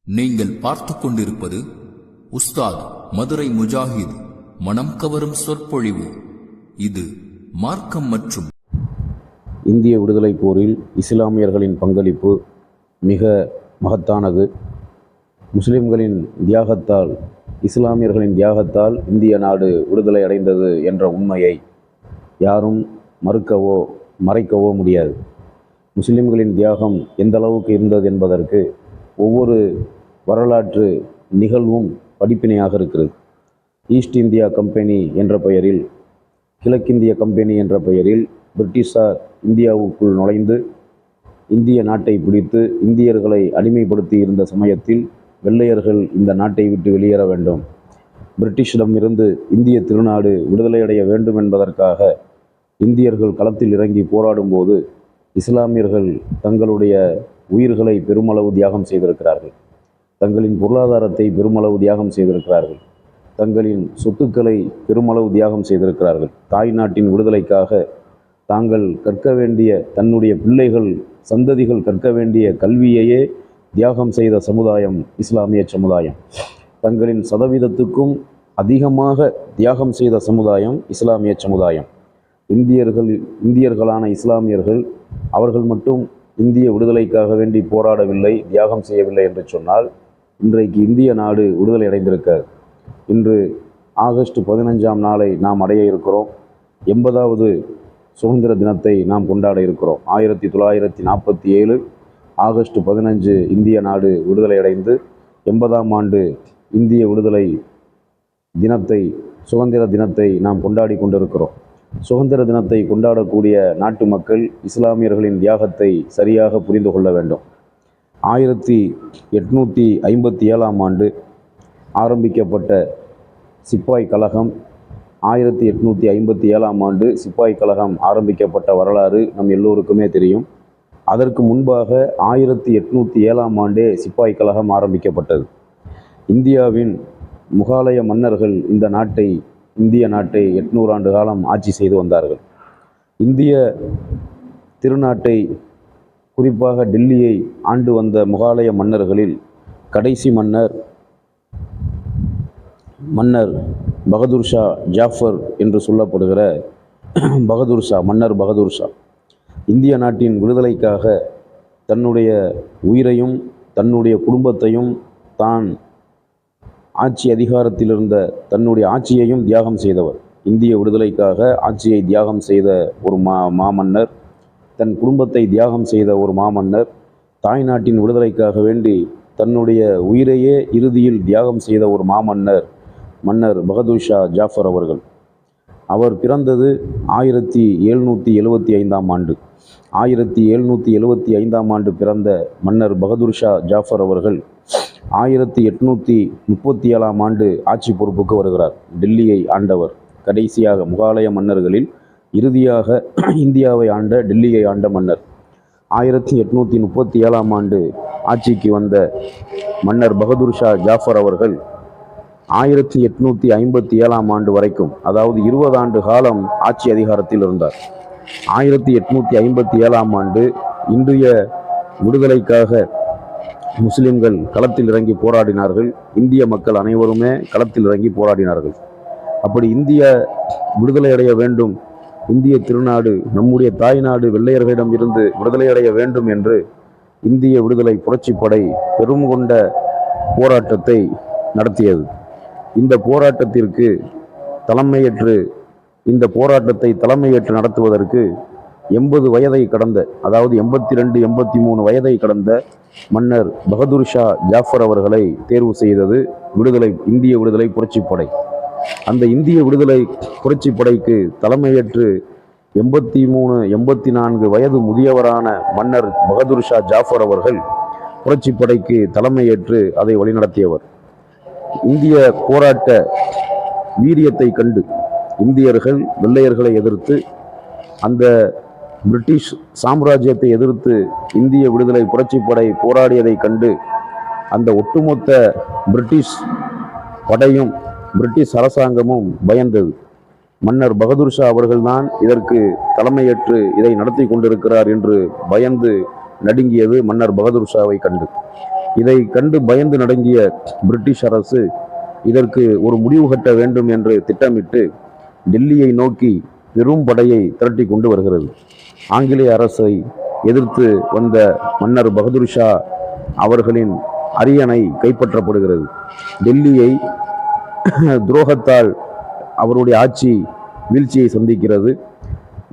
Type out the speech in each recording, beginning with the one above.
நீங்கள் பார்த்து கொண்டிருப்பது உஸ்தாத் மதுரை முஜாஹித் மனம் கவரும் சொற்பொழிவு. இது மார்க்கம் மற்றும் இந்திய விடுதலை போரில் இஸ்லாமியர்களின் பங்களிப்பு மிக மகத்தானது. முஸ்லிம்களின் தியாகத்தால், இஸ்லாமியர்களின் தியாகத்தால் இந்திய நாடு விடுதலை அடைந்தது என்ற உண்மையை யாரும் மறுக்கவோ மறைக்கவோ முடியாது. முஸ்லிம்களின் தியாகம் எந்த அளவுக்கு இருந்தது என்பதற்கு ஒவ்வொரு வரலாற்று நிகழ்வும் படிப்பினையாக இருக்கிறது. ஈஸ்ட் இந்தியா கம்பெனி என்ற பெயரில், கிழக்கிந்திய கம்பெனி என்ற பெயரில் பிரிட்டிஷார் இந்தியாவுக்குள் நுழைந்து இந்திய நாட்டை பிடித்து இந்தியர்களை அடிமைப்படுத்தி இருந்த சமயத்தில் வெள்ளையர்கள் இந்த நாட்டை விட்டு வெளியேற வேண்டும், பிரிட்டிஷிடமிருந்து இந்திய திருநாடு விடுதலையடைய வேண்டும் என்பதற்காக இந்தியர்கள் களத்தில் இறங்கி போராடும்போது இஸ்லாமியர்கள் தங்களுடைய உயிர்களை பெருமளவு தியாகம் செய்திருக்கிறார்கள், தங்களின் பொருளாதாரத்தை பெருமளவு தியாகம் செய்திருக்கிறார்கள், தங்களின் சொத்துக்களை பெருமளவு தியாகம் செய்திருக்கிறார்கள். தாய் நாட்டின் விடுதலைக்காக தாங்கள் கற்க வேண்டிய, தன்னுடைய பிள்ளைகள் சந்ததிகள் கற்க வேண்டிய கல்வியையே தியாகம் செய்த சமுதாயம் இஸ்லாமிய சமுதாயம். தங்களின் சதவீதத்துக்கும் அதிகமாக தியாகம் செய்த சமுதாயம் இஸ்லாமிய சமுதாயம். இந்தியர்களான இஸ்லாமியர்கள் அவர்கள் மட்டும் இந்திய விடுதலைக்காக வேண்டி போராடவில்லை, தியாகம் செய்யவில்லை என்று சொன்னால் இன்றைக்கு இந்திய நாடு விடுதலை அடைந்திருக்காது. இன்று ஆகஸ்ட் 15ஆம் நாளை நாம் அடைய இருக்கிறோம். 80வது சுதந்திர தினத்தை நாம் கொண்டாட இருக்கிறோம். 1947 ஆகஸ்ட் 15 இந்திய நாடு விடுதலை அடைந்து 80ஆம் ஆண்டு இந்திய விடுதலை தினத்தை, சுதந்திர தினத்தை நாம் கொண்டாடி கொண்டிருக்கிறோம். சுதந்திர தினத்தை கொண்டாடக்கூடிய நாட்டு மக்கள் இஸ்லாமியர்களின் தியாகத்தை சரியாக புரிந்து கொள்ள வேண்டும். 1857ஆம் ஆண்டு ஆரம்பிக்கப்பட்ட சிப்பாய் கழகம், 1857ஆம் ஆண்டு சிப்பாய் கழகம் ஆரம்பிக்கப்பட்ட வரலாறு நம் எல்லோருக்குமே தெரியும். அதற்கு முன்பாக 1807ஆம் ஆண்டே சிப்பாய் கழகம் ஆரம்பிக்கப்பட்டது. இந்தியாவின் முகாலய மன்னர்கள் இந்திய நாட்டை 800 ஆண்டு காலம் ஆட்சி செய்து வந்தார்கள். இந்திய திருநாட்டை, குறிப்பாக டெல்லியை ஆண்டு வந்த முகாலய மன்னர்களில் கடைசி மன்னர் பகதூர் ஷா ஜாஃபர் என்று சொல்லப்படுகிற மன்னர் பகதூர் ஷா இந்திய நாட்டின் விடுதலைக்காக தன்னுடைய உயிரையும் தன்னுடைய குடும்பத்தையும், தான் ஆட்சி அதிகாரத்தில் இருந்த தன்னுடைய ஆட்சியையும் தியாகம் செய்தவர். இந்திய விடுதலைக்காக ஆட்சியை தியாகம் செய்த ஒரு மாமன்னர், தன் குடும்பத்தை தியாகம் செய்த ஒரு மாமன்னர், தாய் நாட்டின் விடுதலைக்காக வேண்டி தன்னுடைய உயிரையே இறுதியில் தியாகம் செய்த ஒரு மாமன்னர் மன்னர் பகதூர் ஷா ஜாஃபர் அவர்கள். அவர் பிறந்தது 1775ஆம் ஆண்டு. 1775ஆம் ஆண்டு பிறந்த மன்னர் பகதூர் ஷா ஜாஃபர் அவர்கள் 1837ஆம் ஆண்டு ஆட்சி பொறுப்புக்கு வருகிறார். டெல்லியை ஆண்டவர், கடைசியாக முகாலய மன்னர்களில் இறுதியாக இந்தியாவை ஆண்ட, டெல்லியை ஆண்ட மன்னர். 1837ஆம் ஆண்டு ஆட்சிக்கு வந்த மன்னர் பகதூர் ஷா ஜாஃபர் அவர்கள் 1857ஆம் ஆண்டு வரைக்கும், அதாவது 20 ஆண்டு காலம் ஆட்சி அதிகாரத்தில் இருந்தார். 1857ஆம் ஆண்டு இன்றைய விடுதலைக்காக முஸ்லிம்கள் களத்தில் இறங்கி போராடினார்கள். இந்திய மக்கள் அனைவருமே களத்தில் இறங்கி போராடினார்கள். அப்படி இந்திய விடுதலை அடைய வேண்டும், இந்திய திருநாடு, நம்முடைய தாய்நாடு வெள்ளையர்களிடம் இருந்து விடுதலை அடைய வேண்டும் என்று இந்திய விடுதலை புரட்சிப்படை பெரும் கொண்ட போராட்டத்தை நடத்தியது. இந்த போராட்டத்திற்கு தலைமையேற்று நடத்துவதற்கு 80 வயதை கடந்த, அதாவது 82, 83 வயதை கடந்த மன்னர் பகதூர் ஷா ஜாஃபர் அவர்களை தேர்வு செய்தது இந்திய விடுதலை புரட்சிப்படை. அந்த இந்திய விடுதலை புரட்சிப்படைக்கு தலைமையேற்று 83, 84 வயது முதியவரான மன்னர் பகதூர் ஷா ஜாஃபர் அவர்கள் புரட்சிப்படைக்கு தலைமையேற்று அதை வழிநடத்தியவர். இந்திய போராட்ட வீரியத்தை கண்டு இந்தியர்கள் வெள்ளையர்களை எதிர்த்து, அந்த பிரிட்டிஷ் சாம்ராஜ்யத்தை எதிர்த்து இந்திய விடுதலை புரட்சிப்படை போராடியதை கண்டு அந்த ஒட்டுமொத்த பிரிட்டிஷ் படையும் பிரிட்டிஷ் அரசாங்கமும் பயந்தது. மன்னர் பகதூர் ஷா அவர்கள்தான் இதற்கு தலைமையேற்று இதை நடத்தி கொண்டிருக்கிறார் என்று பயந்து நடுங்கியது மன்னர் பகதூர் ஷாவை கண்டு. இதை கண்டு பயந்து நடுங்கிய பிரிட்டிஷ் அரசு இதற்கு ஒரு முடிவு கட்ட வேண்டும் என்று திட்டமிட்டு டெல்லியை நோக்கி பெரும் படையை திரட்டி கொண்டு வருகிறது. ஆங்கிலேய அரசை எதிர்த்து வந்த மன்னர் பகதூர் ஷா அவர்களின் அரியணை கைப்பற்றப்படுகிறது. டெல்லியை துரோகத்தால் அவருடைய ஆட்சி வீழ்ச்சியை சந்திக்கிறது.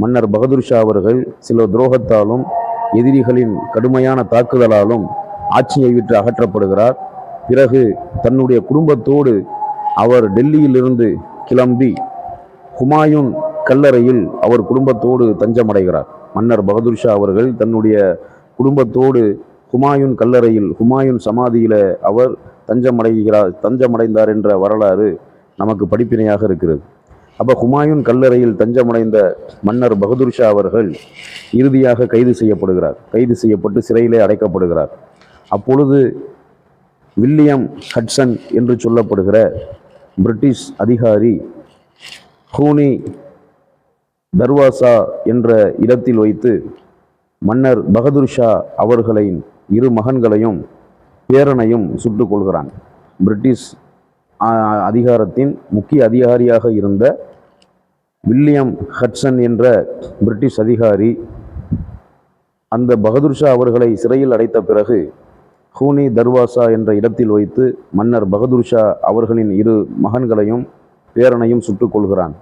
மன்னர் பகதூர் ஷா அவர்கள் சில துரோகத்தாலும் எதிரிகளின் கடுமையான தாக்குதலாலும் ஆட்சியை விட்டு அகற்றப்படுகிறார். பிறகு தன்னுடைய குடும்பத்தோடு அவர் டெல்லியிலிருந்து கிளம்பி ஹுமாயூன் கல்லறையில் அவர் குடும்பத்தோடு தஞ்சமடைகிறார். மன்னர் பகதூர் ஷா அவர்கள் தன்னுடைய குடும்பத்தோடு ஹுமாயூன் கல்லறையில் ஹுமாயூன் சமாதியில அவர் தஞ்சமடைந்தார் என்ற வரலாறு நமக்கு படிப்பினையாக இருக்கிறது. அப்போ ஹுமாயூன் கல்லறையில் தஞ்சமடைந்த மன்னர் பகதூர் ஷா அவர்கள் இறுதியாக கைது செய்யப்படுகிறார். கைது செய்யப்பட்டு சிறையிலே அடைக்கப்படுகிறார். அப்பொழுது வில்லியம் ஹட்சன் என்று சொல்லப்படுகிற பிரிட்டிஷ் அதிகாரி ஹூனி தர்வாசா என்ற இடத்தில் வைத்து மன்னர் பகதூர் ஷா அவர்களின் இரு மகன்களையும் பேரனையும் சுட்டுக் கொள்கிறான். பிரிட்டிஷ் அதிகாரத்தின் முக்கிய அதிகாரியாக இருந்த வில்லியம் ஹட்சன் என்ற பிரிட்டிஷ் அதிகாரி அந்த பகதூர் ஷா அவர்களை சிறையில் அடைத்த பிறகு ஹூனி தர்வாசா என்ற இடத்தில் வைத்து மன்னர் பகதூர் ஷா அவர்களின் இரு மகன்களையும் பேரனையும் சுட்டுக் கொள்கிறான்.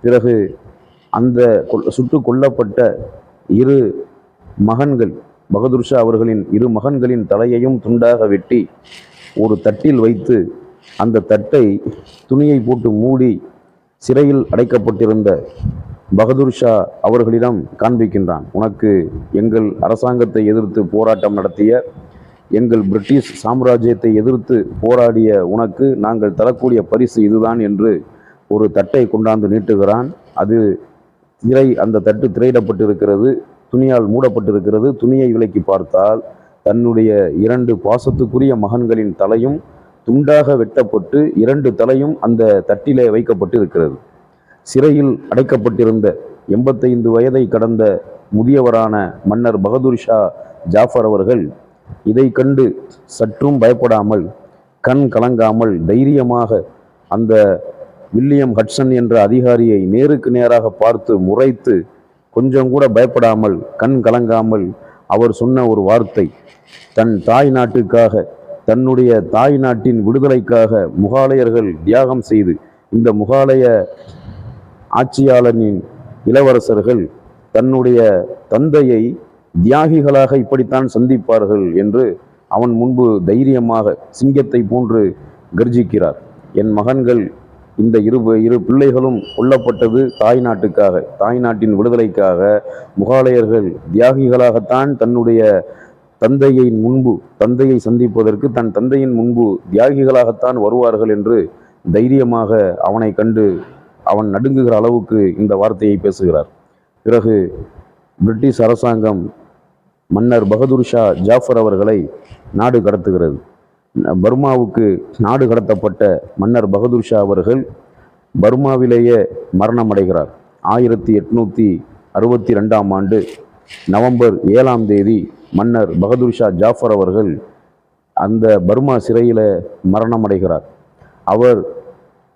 பிறகு அந்த சுட்டு கொல்லப்பட்ட இரு மகன்கள் பகதூர் ஷா அவர்களின் இரு மகன்களின் தலையையும் துண்டாக வெட்டி ஒரு தட்டில் வைத்து அந்த தட்டை துணியை போட்டு மூடி சிறையில் அடைக்கப்பட்டிருந்த பகதூர் ஷா அவர்களிடம் காண்பிக்கின்றான். உனக்கு எங்கள் அரசாங்கத்தை எதிர்த்து போராட்டம் நடத்திய, எங்கள் பிரிட்டிஷ் சாம்ராஜ்யத்தை எதிர்த்து போராடிய உனக்கு நாங்கள் தரக்கூடிய பரிசு இதுதான் என்று ஒரு தட்டை கொண்டாந்து நீட்டுகிறான். அந்த தட்டு திரையிடப்பட்டிருக்கிறது, துணியால் மூடப்பட்டிருக்கிறது. துணியை விலக்கி பார்த்தால் தன்னுடைய இரண்டு பாசத்துக்குரிய மகன்களின் தலையும் துண்டாக வெட்டப்பட்டு இரண்டு தலையும் அந்த தட்டிலே வைக்கப்பட்டு இருக்கிறது. சிறையில் அடைக்கப்பட்டிருந்த 85 வயதை கடந்த முதியவரான மன்னர் பகதூர் ஷா ஜாஃபர் அவர்கள் இதை கண்டு சற்றும் பயப்படாமல், கண் கலங்காமல் தைரியமாக அந்த வில்லியம் ஹட்சன் என்ற அதிகாரியை நேருக்கு நேராக பார்த்து முறைத்து கொஞ்சம் கூட பயப்படாமல், கண் கலங்காமல் அவர் சொன்ன ஒரு வார்த்தை, தன் தாய் நாட்டுக்காக, தன்னுடைய தாய் நாட்டின் விடுதலைக்காக முகாலயர்கள் தியாகம் செய்து, இந்த முகாலய ஆட்சியாளனின் இளவரசர்கள் தன்னுடைய தந்தையை தியாகிகளாக இப்படித்தான் சந்திப்பார்கள் என்று அவன் முன்பு தைரியமாக சிங்கத்தை போன்று கர்ஜிக்கிறார். என் மகன்கள் இந்த இரு பிள்ளைகளும் கொல்லப்பட்டது தாய் நாட்டுக்காக, தாய் நாட்டின் விடுதலைக்காக. முகாலயர்கள் தியாகிகளாகத்தான் தன்னுடைய தந்தையை சந்திப்பதற்கு தன் தந்தையின் முன்பு தியாகிகளாகத்தான் வருவார்கள் என்று தைரியமாக அவனை கண்டு அவன் நடுங்குகிற அளவுக்கு இந்த வார்த்தையை பேசுகிறார். பிறகு பிரிட்டிஷ் அரசாங்கம் மன்னர் பகதூர் ஷா ஜாஃபர் அவர்களை நாடு கடத்துகிறது. பர்மாவுக்கு நாடு கடத்தப்பட்ட மன்னர் பகதூர் ஷா அவர்கள் பர்மாவிலேயே மரணமடைகிறார். 1862ஆம் ஆண்டு நவம்பர் 7ஆம் தேதி மன்னர் பகதூர் ஷா ஜாஃபர் அவர்கள் அந்த பர்மா சிறையில் மரணமடைகிறார். அவர்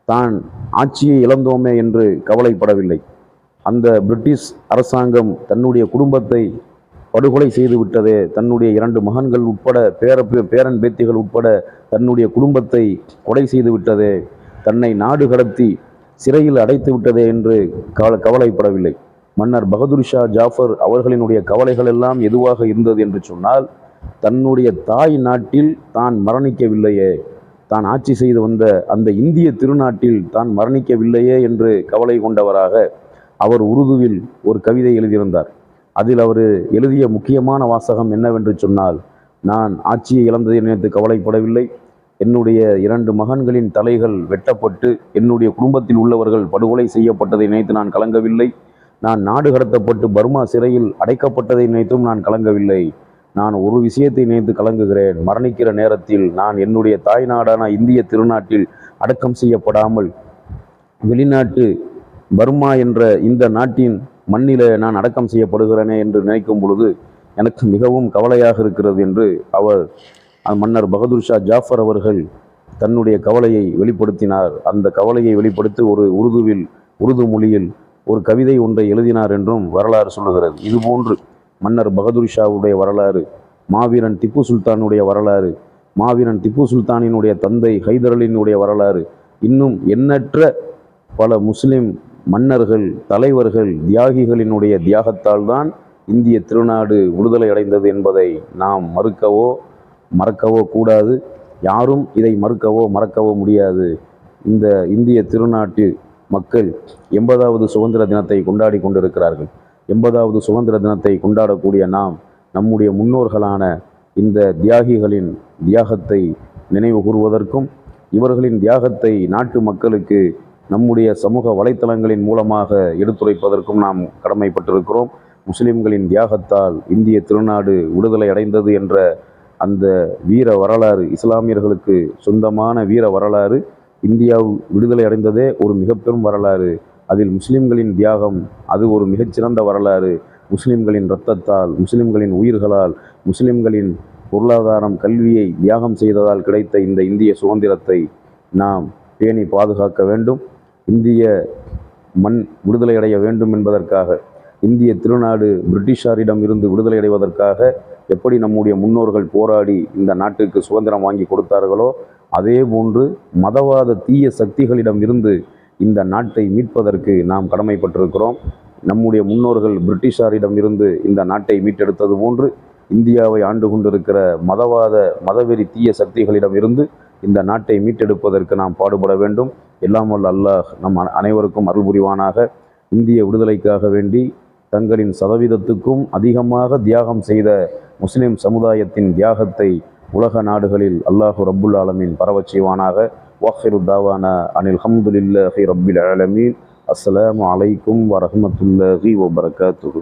தான் ஆட்சியை இழந்தோமே என்று கவலைப்படவில்லை. அந்த பிரிட்டிஷ் அரசாங்கம் தன்னுடைய குடும்பத்தை படுகொலை செய்து விட்டதே, தன்னுடைய 2 மகன்கள் உட்பட பேரன் பேத்திகள் உட்பட தன்னுடைய குடும்பத்தை கொலை செய்து விட்டதே, தன்னை நாடு கடத்தி சிறையில் அடைத்து விட்டதே என்று கவலைப்படவில்லை. மன்னர் பகதூர் ஷா ஜாஃபர் அவர்களினுடைய கவலைகள் எல்லாம் எதுவாக இருந்தது என்று சொன்னால், தன்னுடைய தாய் நாட்டில் தான் மரணிக்கவில்லையே, தான் ஆட்சி செய்து வந்த அந்த இந்திய திருநாட்டில் தான் மரணிக்கவில்லையே என்று கவலை கொண்டவராக அவர் உருதுவில் ஒரு கவிதை எழுதியிருந்தார். அதில் அவர் எழுதிய முக்கியமான வாசகம் என்னவென்று சொன்னால், நான் ஆட்சியை இழந்ததை நினைத்து கவலைப்படவில்லை, என்னுடைய 2 மகன்களின் தலைகள் வெட்டப்பட்டு என்னுடைய குடும்பத்தில் உள்ளவர்கள் படுகொலை செய்யப்பட்டதை நினைத்து நான் கலங்கவில்லை, நான் நாடு கடத்தப்பட்டு பர்மா சிறையில் அடைக்கப்பட்டதை நினைத்தும் நான் கலங்கவில்லை, நான் ஒரு விஷயத்தை நினைத்து கலங்குகிறேன், மரணிக்கிற நேரத்தில் நான் என்னுடைய தாய் நாடான இந்திய திருநாட்டில் அடக்கம் செய்யப்படாமல் வெளிநாட்டு பர்மா என்ற இந்த நாட்டின் மண்ணில நான் அடக்கம் செய்யப்படுகிறேனே என்று நினைக்கும் பொழுது எனக்கு மிகவும் கவலையாக இருக்கிறது என்று அவர் மன்னர் பகதூர் ஷா ஜாஃபர் அவர்கள் தன்னுடைய கவலையை வெளிப்படுத்தினார். அந்த கவலையை வெளிப்படுத்தி ஒரு உருது மொழியில் ஒரு கவிதை ஒன்றை எழுதினார் என்றும் வரலாறு சொல்லுகிறது. இதுபோன்று மன்னர் பகதூர் ஷாவுடைய வரலாறு, மாவீரன் திப்பு சுல்தானுடைய வரலாறு, மாவீரன் திப்பு சுல்தானினுடைய தந்தை ஹைதர் அலியினுடைய வரலாறு, இன்னும் எண்ணற்ற பல முஸ்லிம் மன்னர்கள், தலைவர்கள், தியாகிகளினுடைய தியாகத்தால் தான் இந்திய திருநாடு விடுதலை அடைந்தது என்பதை நாம் மறக்கவோ கூடாது. யாரும் இதை மறக்கவோ முடியாது. இந்த இந்திய திருநாட்டு மக்கள் 80வது சுதந்திர தினத்தை கொண்டாடி கொண்டிருக்கிறார்கள். 80வது சுதந்திர தினத்தை கொண்டாடக்கூடிய நாம் நம்முடைய முன்னோர்களான இந்த தியாகிகளின் தியாகத்தை நினைவு கூறுவதற்கும், இவர்களின் தியாகத்தை நாட்டு மக்களுக்கு நம்முடைய சமூக வலைத்தளங்களின் மூலமாக எடுத்துரைப்பதற்கும் நாம் கடமைப்பட்டிருக்கிறோம். முஸ்லிம்களின் தியாகத்தால் இந்திய திருநாடு விடுதலை அடைந்தது என்ற அந்த வீர வரலாறு, இஸ்லாமியர்களுக்கு சொந்தமான வீர வரலாறு, இந்தியா விடுதலை அடைந்ததே ஒரு மிக பெரும் வரலாறு. அதில் முஸ்லிம்களின் தியாகம் அது ஒரு மிகச்சிறந்த வரலாறு. முஸ்லிம்களின் இரத்தத்தால், முஸ்லிம்களின் உயிர்களால், முஸ்லிம்களின் பொருளாதாரம், கல்வியை தியாகம் செய்ததால் கிடைத்த இந்த இந்திய சுதந்திரத்தை நாம் பேணி பாதுகாக்க வேண்டும். இந்திய மண் விடுதலை அடைய வேண்டும் என்பதற்காக, இந்திய திருநாடு பிரிட்டிஷாரிடம் இருந்து விடுதலை அடைவதற்காக எப்படி நம்முடைய முன்னோர்கள் போராடி இந்த நாட்டுக்கு சுதந்திரம் வாங்கி கொடுத்தார்களோ, அதே போன்று மதவாத தீய சக்திகளிடம் இருந்து இந்த நாட்டை மீட்பதற்கு நாம் கடமைப்பட்டிருக்கிறோம். நம்முடைய முன்னோர்கள் பிரிட்டிஷாரிடம் இருந்து இந்த நாட்டை மீட்டெடுத்தது போன்று இந்தியாவை ஆண்டு கொண்டிருக்கிற மதவெறி தீய சக்திகளிடம் இருந்து இந்த நாட்டை மீட்டெடுப்பதற்கு நாம் பாடுபட வேண்டும். எல்லாம் வல்ல அல்லாஹ் நம் அனைவருக்கும் அருள் புரிவானாக. இந்திய விடுதலைக்காக வேண்டி தங்களின் சதவீதத்துக்கும் அதிகமாக தியாகம் செய்த முஸ்லிம் சமுதாயத்தின் தியாகத்தை உலக நாடுகளில் அல்லாஹு ரப்புல் ஆலமீன் பரவச் செய்வானாக. வாஹிரு தாவானா அனில் ஹம்துலில்லாஹி ரப்பில் ஆலமீன். அஸ்ஸலாமு அலைக்கும் வரஹ்மத்துல்லாஹி வபரகாத்துஹு.